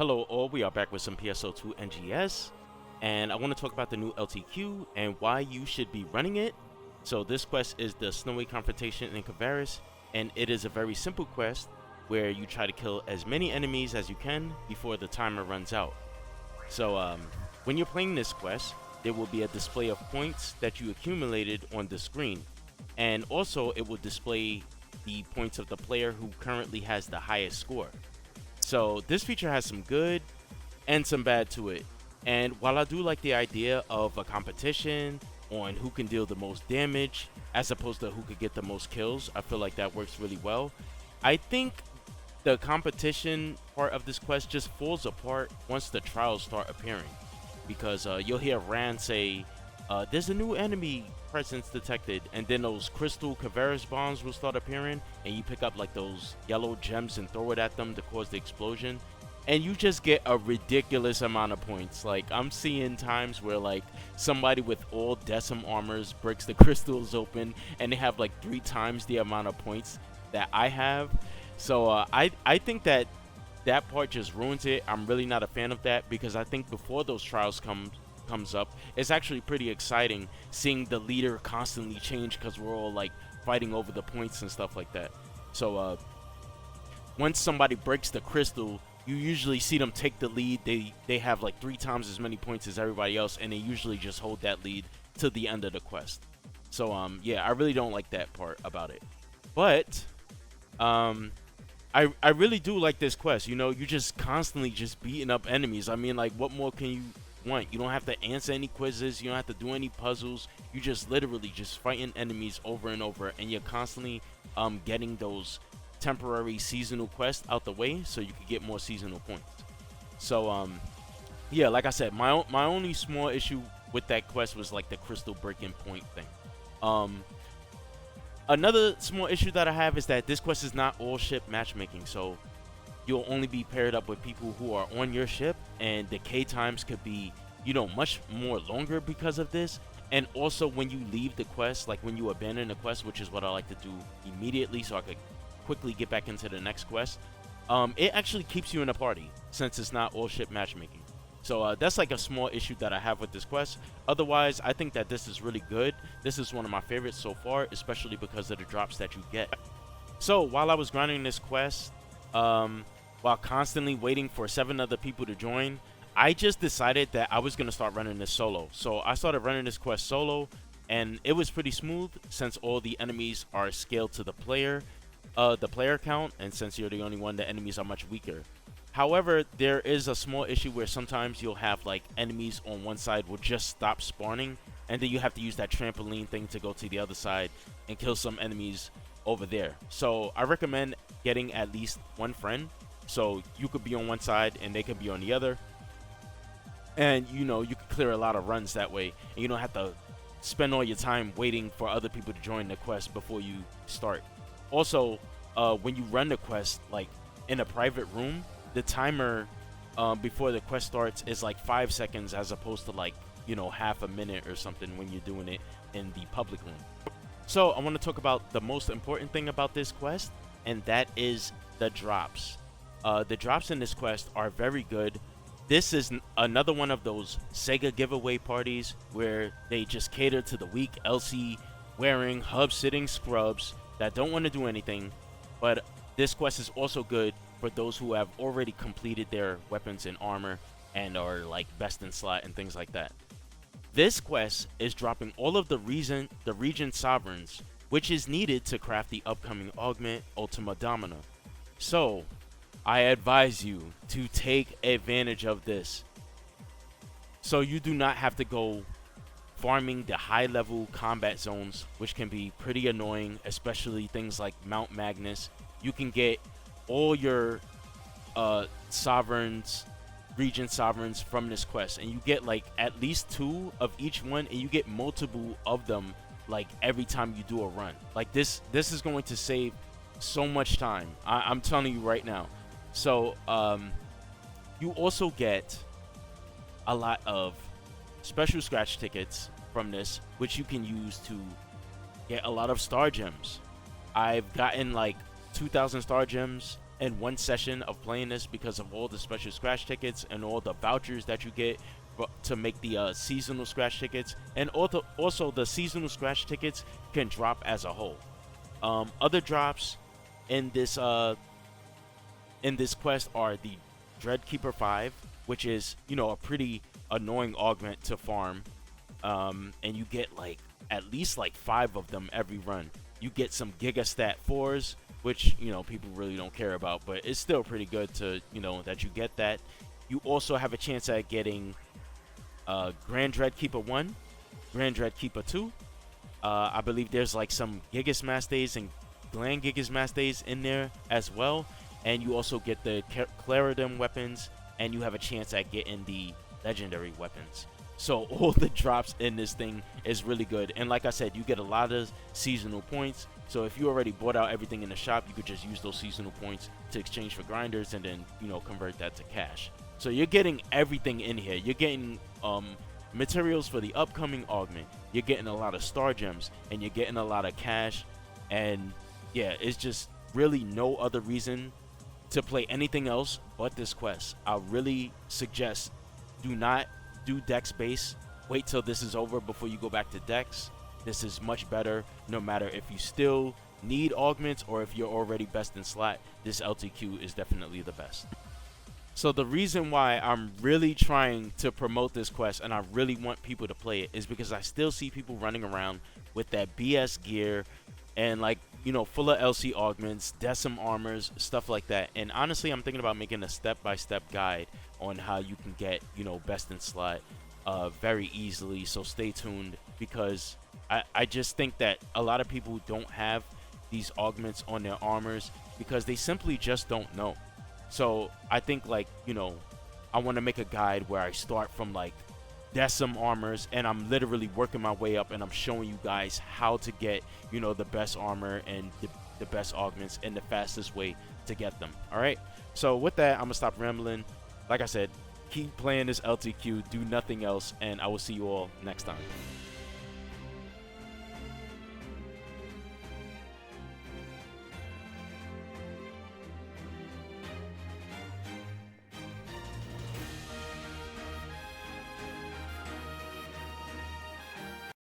Hello all, we are back with some PSO2 NGS, and I want to talk about the new LTQ and why you should be running it. So this quest is the Snowy Confrontation in Kvaris, and it is a very simple quest where you try to kill as many enemies as you can before the timer runs out. So when you're playing this quest, there will be a display of points that you accumulated on the screen, and also it will display the points of the player who currently has the highest score. So this feature has some good and some bad to it. And while I do like the idea of a competition on who can deal the most damage as opposed to who could get the most kills, I feel like that works really well. I think the competition part of this quest just falls apart once the trials start appearing. Because you'll hear Rand say, there's a new enemy presence detected, and then those crystal Kvaris bombs will start appearing, and you pick up like those yellow gems and throw it at them to cause the explosion, and you just get a ridiculous amount of points. Like, I'm seeing times where like somebody with all decim armors breaks the crystals open and they have like 3 times the amount of points that I have. So I think that part just ruins it. I'm really not a fan of that, because I think before those trials comes up, it's actually pretty exciting seeing the leader constantly change, because we're all like fighting over the points and stuff like that. So once somebody breaks the crystal, you usually see them take the lead. They have like 3 times as many points as everybody else, and they usually just hold that lead to the end of the quest. So yeah, I really don't like that part about it. But I really do like this quest. You know, you're just constantly just beating up enemies. I mean, like, what more can you want? You don't have to answer any quizzes, you don't have to do any puzzles. You just literally just fighting enemies over and over, and you're constantly getting those temporary seasonal quests out the way so you can get more seasonal points. So yeah, like I said, my only small issue with that quest was like the crystal breaking point thing. Another small issue that I have is that this quest is not all ship matchmaking, so you'll only be paired up with people who are on your ship, and the K times could be, you know, much more longer because of this. And also, when you leave the quest, like when you abandon the quest, which is what I like to do immediately so I could quickly get back into the next quest, it actually keeps you in a party since it's not all ship matchmaking. So that's like a small issue that I have with this quest. Otherwise, I think that this is really good. This is one of my favorites so far, especially because of the drops that you get. So while I was grinding this quest, while constantly waiting for 7 other people to join, I just decided that I was going to start running this solo. So I started running this quest solo, and it was pretty smooth since all the enemies are scaled to the player count, and since you're the only one, the enemies are much weaker. However, there is a small issue where sometimes you'll have like enemies on one side will just stop spawning, and then you have to use that trampoline thing to go to the other side and kill some enemies over there. So I recommend getting at least one friend, so you could be on one side and they could be on the other, and you know, you could clear a lot of runs that way, and you don't have to spend all your time waiting for other people to join the quest before you start. Also, when you run the quest like in a private room, the timer before the quest starts is like 5 seconds, as opposed to like, you know, half a minute or something when you're doing it in the public room. So I want to talk about the most important thing about this quest, and that is the drops. The drops in this quest are very good. This is another one of those Sega giveaway parties where they just cater to the weak LC wearing hub sitting scrubs that don't want to do anything. But this quest is also good for those who have already completed their weapons and armor and are like best in slot and things like that. This quest is dropping all of the region sovereigns, which is needed to craft the upcoming augment Ultima Domina. So I advise you to take advantage of this, so you do not have to go farming the high level combat zones, which can be pretty annoying, especially things like Mount Magnus. You can get all your sovereigns, region sovereigns from this quest, and you get like at least 2 of each one, and you get multiple of them like every time you do a run. Like this is going to save so much time, I'm telling you right now. So you also get a lot of special scratch tickets from this, which you can use to get a lot of star gems. I've gotten like 2,000 star gems in one session of playing this because of all the special scratch tickets and all the vouchers that you get to make the seasonal scratch tickets. And also the seasonal scratch tickets can drop as a whole. Other drops in this quest are the Dreadkeeper 5, which is, you know, a pretty annoying augment to farm. And you get like at least like 5 of them every run. You get some Giga Stat 4s, which, you know, people really don't care about, but it's still pretty good to, you know, that you get that. You also have a chance at getting Grand Dreadkeeper 1, Grand Dreadkeeper 2. I believe there's like some Gigas Mass Days and Gland Gigas Mass Days in there as well. And you also get the Claridum weapons, and you have a chance at getting the legendary weapons. So all the drops in this thing is really good. And like I said, you get a lot of seasonal points. So if you already bought out everything in the shop, you could just use those seasonal points to exchange for grinders and then, you know, convert that to cash. So you're getting everything in here. You're getting materials for the upcoming augment. You're getting a lot of star gems, and you're getting a lot of cash. And yeah, it's just really no other reason to play anything else but this quest. I really suggest do not do Dex base. Wait till this is over before you go back to Dex. This is much better no matter if you still need augments or if you're already best in slot. This LTQ is definitely the best. So the reason why I'm really trying to promote this quest and I really want people to play it is because I still see people running around with that BS gear and, like, you know, full of LC augments, decim armors, stuff like that. And honestly, I'm thinking about making a step-by-step guide on how you can get, you know, best in slot very easily. So stay tuned, because I just think that a lot of people don't have these augments on their armors because they simply just don't know. So I think, like, you know, I want to make a guide where I start from like decim armors and I'm literally working my way up, and I'm showing you guys how to get, you know, the best armor and the best augments and the fastest way to get them. All right, so with that, I'm gonna stop rambling. Like I said, keep playing this LTQ, do nothing else, and I will see you all next time.